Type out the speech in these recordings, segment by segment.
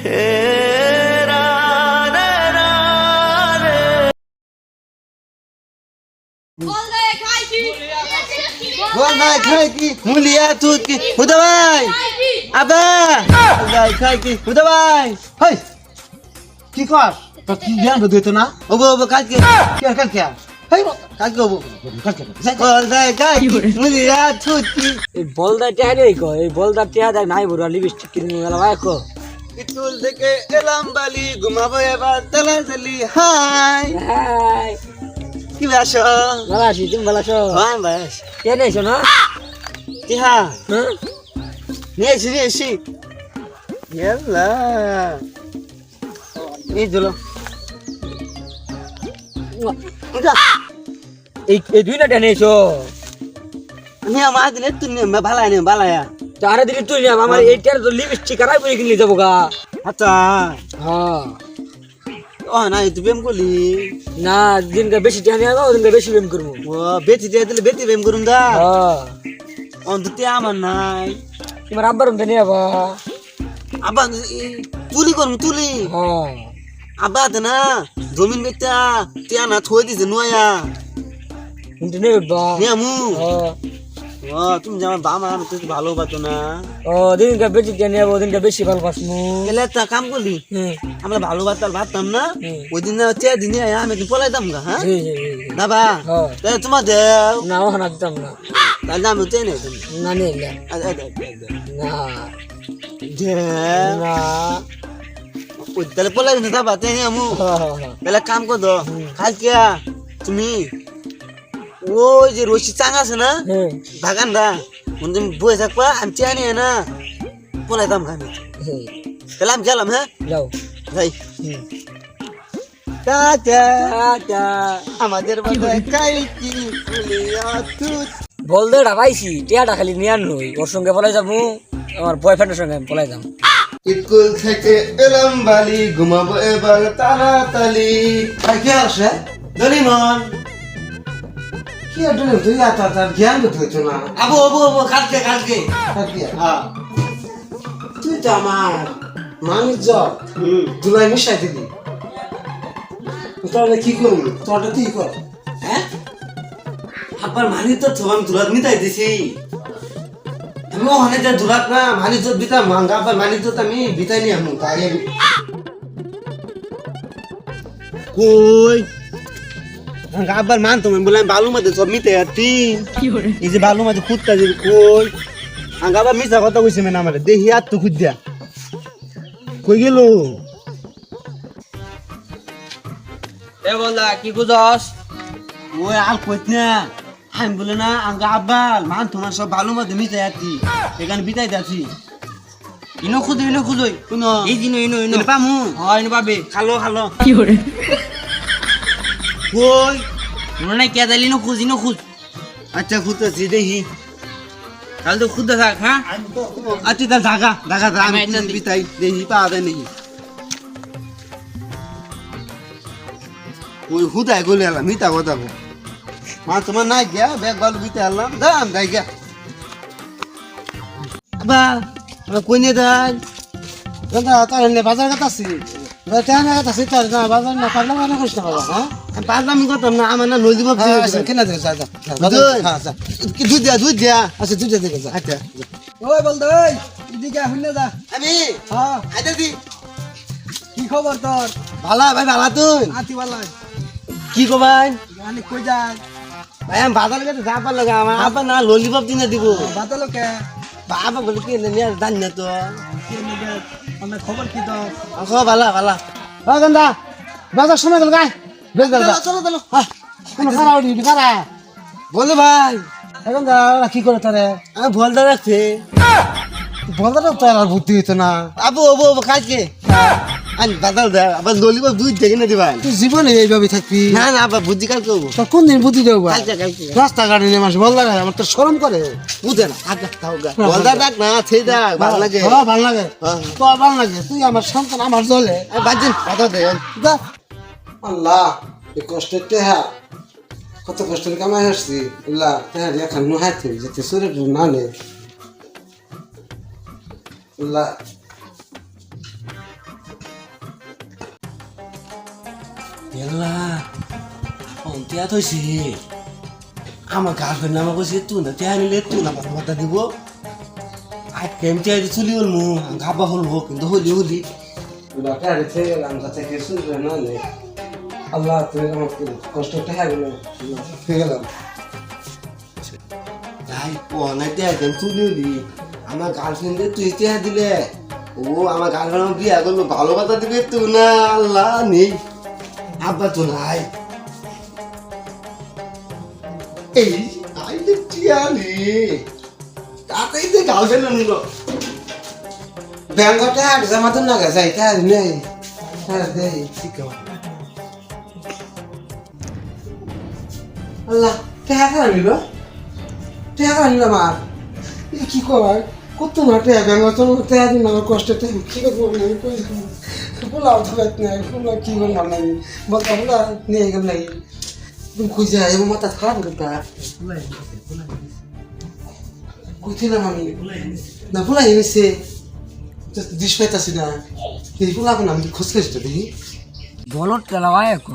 বল ভাই খাই কি মুলিয়া তুই কি হুদা ভাই আবা ভাই খাই কি হুদা ভাই হই কি কর তো কি জ্ঞান দিত না ওবো ওবো কাজ কি কাজ কি হই কাজ কি ওবো কাজ কি বল ভাই খাই কি মুলিয়া তুই কি এই বলদা টিয়া নেই কো এই বলদা টিয়া দেখ নাই বড় লিপস্টিক কিনে গেল ভাই কো ইতুল থেকে এলাম বালি ঘুমাবো এবার তেলা চলি হাই হাই কি বাসো ভালো আছি তুমি ভালো আছো হাই বাস কে নেছো না কি হা হ্যাঁ নিয়েছি ইয়াল্লা এই দিলো এই দুই না টেনেছো আমি আমার দিনে তুই ভালাই নে ভালায়া তারে দিলি তুই না আমার এইটার তো লিপস্টিক আর আইবো কিনলি যাবো গা আচ্ছা হ্যাঁ ও না তুই বেম করলি না দিনকে বেশি টিয়া নিয়ে যাবো দিনকে বেশি প্রেম করবো ও বেটি দিয়ে দিলে বেটি বেম করুম দা হ্যাঁ অন্তত আমার নাই তোমার আব্বার তো নিয়ে যাবো আবার তুলি করুম তুলি হ্যাঁ আবার না জমিন বেটা টিয়া না থই দিছে নুয়া কিন্তু নেই উঠবা নিয়ে আমু হ্যাঁ ও তুমি যেমন বাবা তুই ভালো বাতো না ও দিনকে বেশি টিয়া নিয়ে যাবো দিনকে বেশি ভালো পাসমু এলে একটা কাম করলি আমরা ভালো ভাবতাম না ওই দিন চেয়ে দিনে আমি পলাইতাম গা হ্যাঁ দাবা হ্যাঁ তোমার দেও না ওখানে দিতাম না তাহলে আমি চেয়ে নেই না নিয়ে না না ওই তাহলে পলাই দিন দাবা তাই আমু হ্যাঁ তাহলে কাম কর দো কালকে তুমি ওই যে রশি চাং আছে না হ্যাঁ বাগানটা তুমি বয়ে থাকবা আমি চেয়ে নিয়ে না পলাইতাম খানি তাহলে আমি গেলাম হ্যাঁ যাও যাই আমাদের বলদে ডাকাইছি টিয়াটা খালি নিয়ে নই ওর সঙ্গে পলাই যাবো আমার বয়ফ্রেন্ডের সঙ্গে আমি পলাই যাবো স্কুল থেকে এলাম বালি ঘুমাবো এবার তাড়াতাড়ি কি আসে দলিমন কি আদলে তুই তার জ্ঞান দিতে না আবু আবু আবু কালকে হ্যাঁ তুই তো আমার মানুষ দুলাই মিশাই দিবি তোরা কি করবি তোরা তুই কর হ্যাঁ আবার মানি তো আমি দুলাত মিটাই দিছি আমি ওখানে যে দুলাত না মানি তো বিতা মাঙ্গা আবার মানি তো আমি বিতাই নি আমি তাই কই মাঙ্গা আবার মান তুমি বললাম বালু মধ্যে সব মিটে আতি এই যে বালু মধ্যে খুঁজতা যে কই মাঙ্গা আবার মিছা কথা কইছে মানে আমার দেখি আর তো খুঁজ দিয়া কই গেল এ বলদা কি বুঝস ওই আর কইত না আমি বলে না আঙ্গা আব্বাল মান তোমার সব ভালো মধ্যে মিটে আতি এখানে বিতাই যাচ্ছি ইনো খুঁজই শুনো এই দিন ইনো পামু হয় ইনো পাবে খালো কি করে কই মনে নাই কে দিলি ইনো খুঁজ আচ্ছা খুঁজতেছি দেখি কাল তো খুঁজতে থাক হ্যাঁ আচ্ছা তার ঢাকা আমি বিতাই দেখি পাওয়া যায় নাকি ওই হুদায় গলে এলাম মিতা কথা মা তোমার নাই গিয়া ব্যাগ বালু বিতে আনলাম দাম যাই গিয়া বা কই নিয়ে দেয় দাদা তার বাজার কথা আছে বাজার না পারলাম না করিস না বাবা হ্যাঁ পারলাম করতাম না আমার না নদী ভাব কেনা দেবে দুধ দিয়া আচ্ছা দুধ দিয়ে আচ্ছা ওই বলদা ওই এদিকে শুনে যা আমি হ্যাঁ আইতে দি কি খবর তোর ভালা ভাই ভালা তুই আতি বালা কি কো ভাই জানি কই যাস ভাই আমি বাজার কাছে যা পার লাগা আমার আবার না ললিপপ কিনে দিব বাতালো কে বাবা বলে কি নিয়ে জানি না তো আমার খবর কি তোর খবর ভালা ও গন্দা বাজার সময় গেল গায় বেশ চলো হ্যাঁ কোন খারাপ ডিউটি খারা বলে ভাই এখন কি করে তারে আমি ভলদা রাখছে ভলদা তো আর বুদ্ধি হইতো না আবু আবু আবু কাজকে আমি বাজার দে আবার ললিপপ দুধ দেখে না দিবা তুই জীবনে এইভাবে থাকবি না না আবার বুদ্ধি কাল করবো তোর কোন দিন বুদ্ধি দেবো রাস্তাঘাটে নেমে আসে বলদা আমার তো শরম করে বুঝে না বলদা ডাক না সেই ডাক ভালো লাগে ভালো লাগে তো ভালো লাগে তুই আমার সন্তান আমার জলে বাজিন কথা দে আল্লাহ এই কষ্টের টেহা কত কষ্টের কামাই আসছি আল্লাহ টেহা এখন নুহাইতে যেতে সুরে না নে আল্লাহ এলা টিয়া থইছি আমার গার্লফ্রেন্ড আমাকে কইছে তুই না টিয়া নিলে তুই না কথা দিব আই কেমতে আই চলি হল মু গাবা হল হোক কিন্তু হলি বাটা রেছে গেলাম যাতে কে শুনবে না নে আল্লাহ তুই আমাকে কষ্টটা হবে না ফেলে গেলাম তাই পনে টিয়া কেন চলি হলি আমার গার্লফ্রেন্ডে তুই টিয়া দিলে ও আমার গার্লফ্রেন্ড বিয়া করলো ভালো কথা দিবে তুই না আল্লাহ নেই আব্বা তো নাই এই আইলে টিয়ালি তাতেই তো গার্লফ্রেন্ড নিল ব্যাংকটা এক্সাম তো না গেছে তাই নেই হ্যাঁ দেই ঠিক আছে আল্লাহ টাকা নিল আমার কি কর কত না টাকা ব্যাংক তো টাকা দিন আমার কষ্টটা কি করবো আমি কই পোলাও তো বেত নাই পোলাও কি করবো নাই বলতা পোলা নিয়ে গেল নাই তুমি খুঁজে এবং মাথা খারাপ করতা কইছিলাম আমি না পোলা এনেছে দিস পাইতাছি না এই পোলা কোন আমি খোঁজ করিস তো দেখি বলট চালাওয়া এক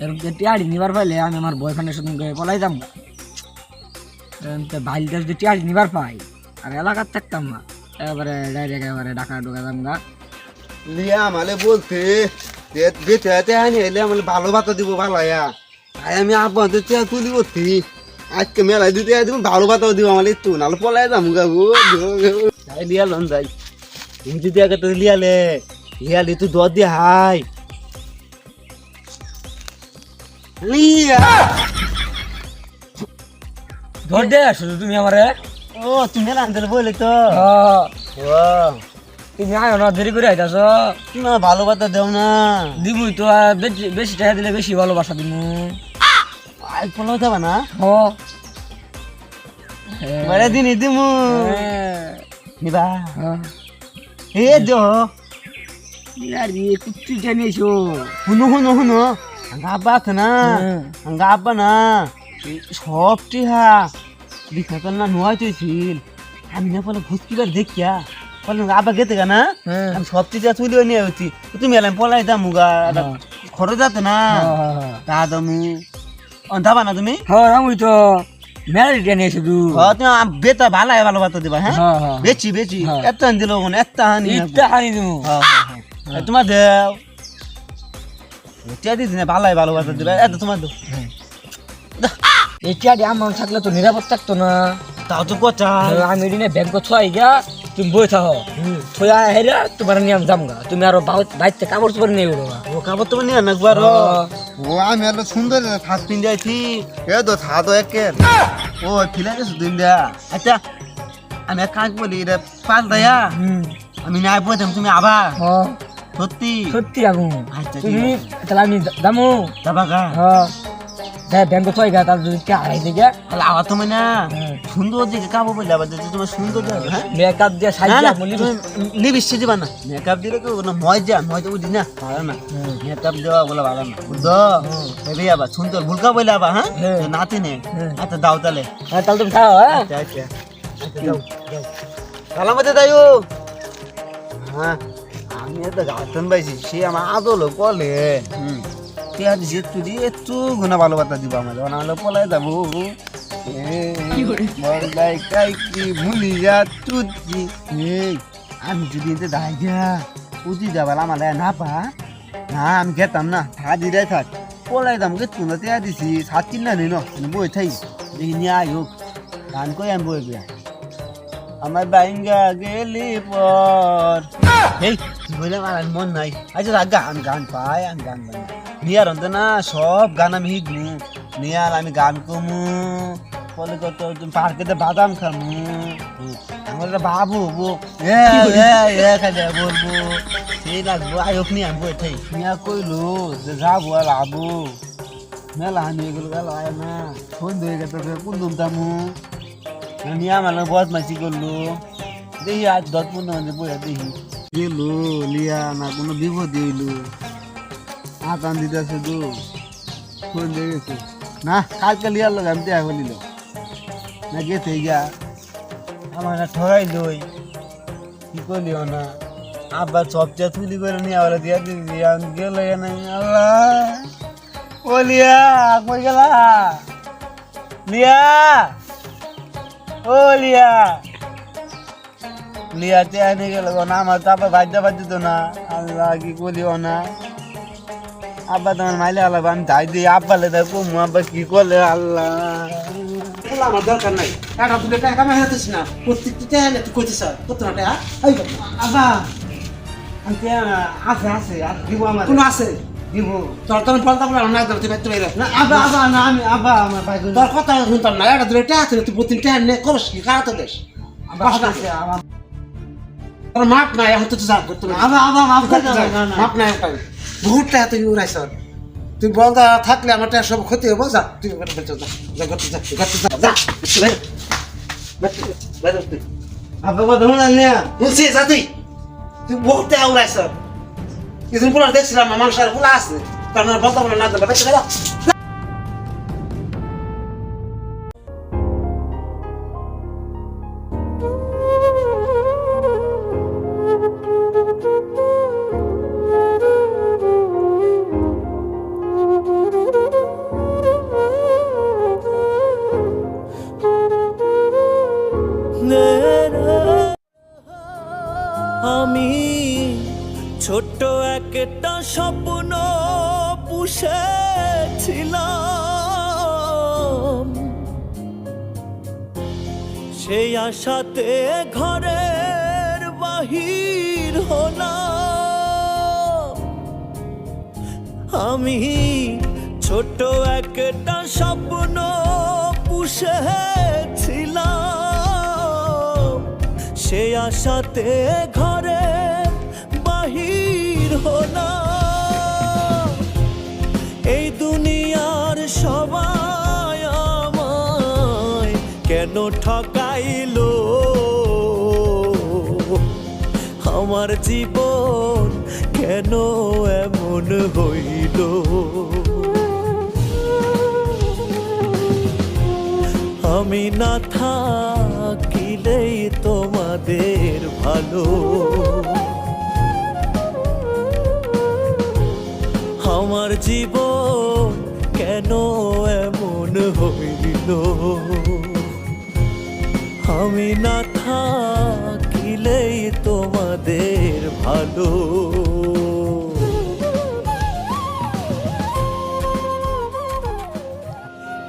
এরকম টিয়াড়ি নিবার পাইলে আমি আমার বয়ফ্রেন্ডের সঙ্গে পলাই যাম ভাইলটা যদি টিয়াড়ি নিবার পাই আর এলাকার থাকতাম না এবারে ডাইরেক্ট এবারে ঢাকা ঢুকা যাম গা লিয়া আমালে বলতে বেতে হাতে আনি এলে আমালে ভালো ভাতা দিব ভালো তাই আমি আব্বাদের চেয়া তুলি করছি আজকে মেলায় দিতে দিব ভালো ভাতাও দিব আমালে একটু নাহলে পলাই যাম গা গো তাই লিয়া লন যাই তুমি যদি আগে তো লিয়ালে তুই দর দিয়ে হাই লিয়া ধর দে শুধু তুমি আমারে ও তুমি মেলা আনতে বলে তো ও তুমি আয়ো না দেরি করে আইতাছ না ভালো ভাতা দেও না দিবই তো বেশি টাকা দিলে বেশি ভালোবাসা দিমু আই পলো যাবা না ও বড় দিন দিমু নিবা এ দো ইয়ারি কুত্তি জানিছো হুনো গাবা না গাবা না সব টিহা বিখাতন না নোয়াই তুইছিল আমি না পলে ভুতকিবার দেখিয়া বলে আবার গেতে না আমি সব টিহা তুলিও নিয়ে হচ্ছি তুমি এলাম পলাই দামুগা খরচ যাতে না তা দামু অন্ধাবা না তুমি হ্যাঁ আমি তো মেলারি টেনে শুধু তুমি বেতা ভালো বাতা দিবা হ্যাঁ বেচি এত দিল এত হানি দিমু তোমার দেও টিয়া দিদি না ভালো বাতা দিবা এত তোমার দেও এটা আমার থাকলে তো নিরাপদ থাকতো না তাও তো কথা আমি এদিনে ব্যাংক থুয়াই গা তুমি বই থাকো থুয়া হেরা তোমার নিয়ে আমি যামগা তুমি আরো বাইতে কাপড় চোপড় নিয়ে উঠো ও কাপড় তোমার নিয়ে একবার ও আমি আলো সুন্দর থাক পিন যাইছি এ তো থা তো একে ও ফিলা গেছে দিন দেয়া আচ্ছা আমি এক কাজ বলি রে পাল দয়া আমি না বলতাম তুমি আবার সত্যি আগু আচ্ছা তুমি তাহলে আমি যামু যাবা গা ব্যাংক থুয়াই গা তার যদি হারাই দিকে তাহলে আবার তুমি না সুন্দর দিকে কাপড় বললে আবার তোমার সুন্দর যাবে হ্যাঁ মেকআপ দিয়ে সাজিয়ে লিপস্টিক দিবা না মেকআপ দিলে কেউ না মজা বুঝি না ভালো না মেকআপ দেওয়া বলে ভালো না বুঝছো এবে আবার সুন্দর ভুলকা বলে আবার হ্যাঁ নাতি নে আচ্ছা দাও তাহলে তাহলে তুমি খাও হ্যাঁ আচ্ছা যাও সালামতে যাইও হ্যাঁ আমি তো গার্লফ্রেন্ড পাইছি সে আমার আদলো বলে টিয়া দিছে তুই একটু গুণা ভালো বাতা দিব আমার নাহলে পলাই যাবো ভুলি যা তুই আমি যদি এতে দাই যা উঠি যাবার আমার না পা না আমি খেতাম না থা দিদাই থাক পলাই দাম গে তুই টিয়া দিছি সাত কিন না নেই বই থাই দেখি নিয়ে আই হোক গান কই আমি বই গিয়া আমার বাইঙ্গা গেলি পর এই বলে আমার মন নাই আচ্ছা গান পাই আমি গান বাই নিয়ার অন্ত না সব গান আমি হিগু নিয়ার আমি গান কমু বলে কত পার্কেতে বাদাম খামু আমার বাবু খালি বলবো সেই লাগবো আয়োক নিয়ে আমি বই থাই নিয়া কইলো যে যাবো আর আবু মেলা হানি এগুলো গেল আয় না ফোন ধরে গেছে কোন দুমতামু নিয়া আমার বদমাইশি করলো দেখি আজ 10-15 মিনিট বইয়া দেখি গেলো লিয়া না কোনো বিপদ হইলো আতান দিতে শুধু ফোন দিয়ে গেছে না কালকে লিয়ার লোক আমি দেখা বলিল না গেছে গিয়া আমার ঠগাই লই কি করলিও না আব্বা সবচেয়ে তুলি করে নিয়ে আবার দিয়া দিবি আমি গেল আল্লাহ ও লিয়া কই গেলা লিয়া ও লিয়া লিয়া তে গেল না আমার তো আব্বা বাজ্যা বাজ্য না আল্লাহ কি করিও না আব্বা তোমার মাইলে আল্লাহ আমি যাই দিই আব্বা লে দেখো আব্বা কি করলে আল্লাহ আমার দরকার নাই টাকা তুলে টাকা আমি হাতেছ না প্রত্যেকটা টাকা তুই করছিস কত না টাকা আব্বা আমি আছে আছে আর দিব আমার কোন আছে দিব তোর তোর বলতা বলা না দাও তুই বাইতে বাইরে না আব্বা আব্বা না আমি আব্বা আমার ভাই তোর কথা শুনতাম না এটা দুটো টাকা তুই প্রতিদিন টাকা নে করস কি কাটা দেশ আব্বা আছে আমার তোর মাপ নাই এখন তো যা করতে আব্বা আব্বা মাপ করতে না মাপ নাই বহুত টাকা তুই উড়াইছ তুই বলদা থাকলে আমার টাকা সব ক্ষতি হবো যা তুই আব্বা ধরুন না বলছি যা তুই তুই বহুত টাকা উড়াইছ কিছুদিন পর দেখছিলাম মানুষের গুলা আছে তার বলতে বলে না দেবে বেশি আমি ছোট্ট একটা স্বপ্ন পুষেছিলাম সেই আশাতে ঘরের বাহির হলাম আমি ছোট্ট একটা স্বপ্ন পুষেছিলাম সেই আশাতে ঘরে বাহির হলাম এই দুনিয়ার সবাই আমায় কেন ঠকাইলো আমার জীবন কেন এমন হইল আমি না থাকিলেই তোমাদের ভালো আমার জীবন কেন এমন হইল আমি না থাকিলেই তোমাদের ভালো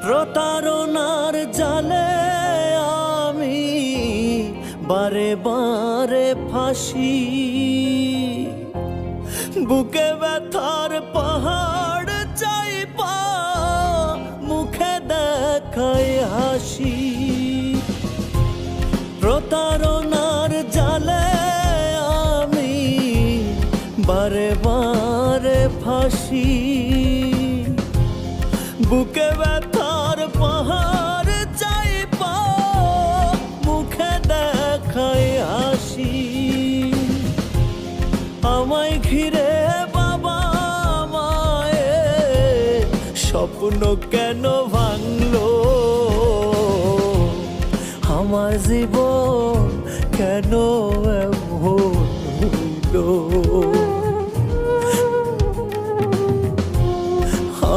প্রতারণার জালে আমি বারে বারে ফাঁসি বুকে ব্যথার পাহাড় চাইপা মুখে দেখায় হাসি প্রতারণার জালে আমি বারে বারে ফাঁসি বুকে ব্যথার পাহাড় চাইপা মুখে দেখায় হাসি আমায় ঘিরে বাবা মায়ে স্বপ্ন কেন ভাঙলো আমার জীবন কেন এমন হইল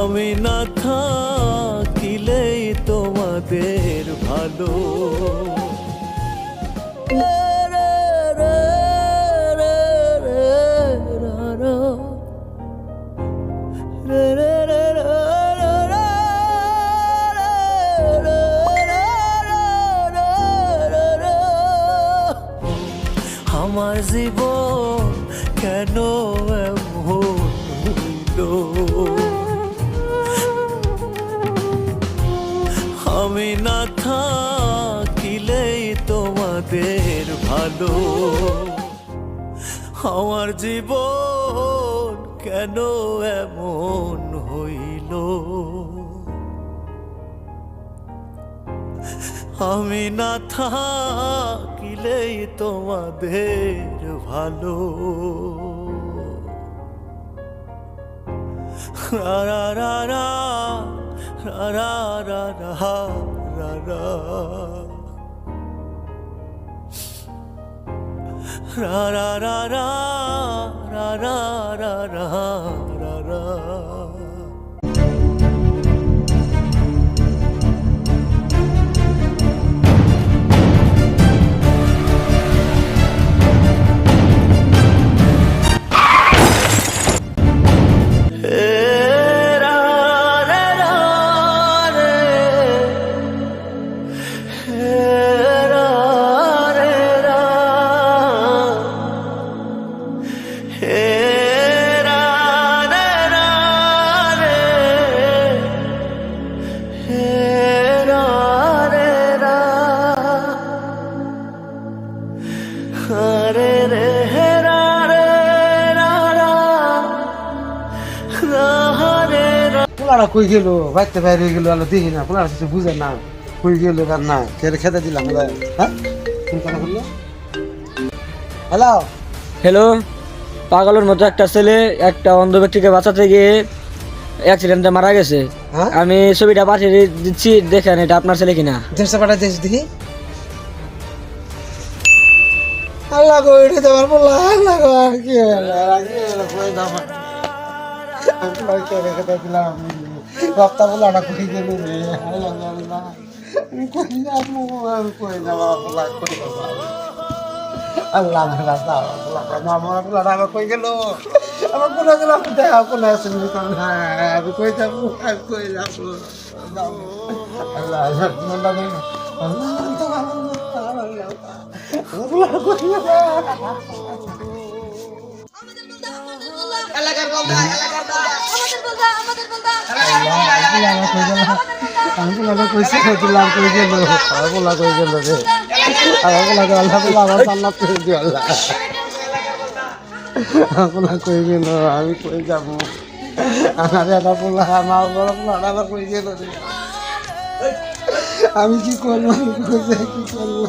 আমি না থাকিলেই তোমাদের ভালো আমার জীবন কেন এমন হইল আমি না থাকিলেই তোমাদের ভালো আমার জীবন কেন এমন হইল আমি না থাকিলেই তোমাদের ভালো রা রা রা রা রা রা রা রা রা ra ra ra ra ra ra ra ra ra ra পোলাটা কই গেল বাইতে বাইরে গেল আলো দেখি না পোলাটা কিছু বুঝে না কই গেল আর না খেতে দিলাম হ্যাঁ কোন কথা বললো হ্যালো হ্যালো, পাগলের মতো একটা ছেলে একটা অন্ধ ব্যক্তিকে বাঁচাতে গিয়ে অ্যাক্সিডেন্টে মারা গেছে। হ্যাঁ আমি ছবিটা পাঠিয়ে দিচ্ছি, দেখেন এটা আপনার ছেলে কিনা। দেশটা পাঠাই দেশ দেখি আল্লাহ গো এটা তোমার বললা আল্লাহ গো আর কি হলো কই দাও আমি তোমার কে রেখে দিলাম রপ্তা পোলাটা কই গেল রে আল্লাহ আল্লাহ আমি কই যাবো আমি কই যাবো পোলা কই যাবো আল্লাহ আমার রাস্তা আমার পোলাটা আমার কই গেল আমার পোলা গেল দেখা পোলা আছে আমি কই যাবো আমি কই যাবো আল্লাহ আল্লাহ আমি কই যাবো আমার এটা পোলা আমার বড় পোলাটা আমার কই গেল আমি কি করবো কি করবো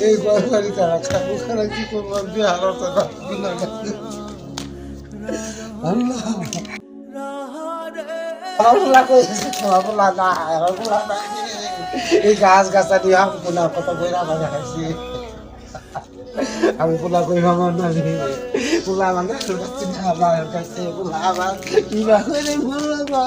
এই গরবারি তারা খাবো খারা কি করবো বিহার এই গাছ গাছা দিয়ে আমি পোলা কত বইরা বাজা খাইছি আমি পোলা কই আমার না পোলা আমার আমার কাছে পোলা আমার কি বা করে ভালো লাগা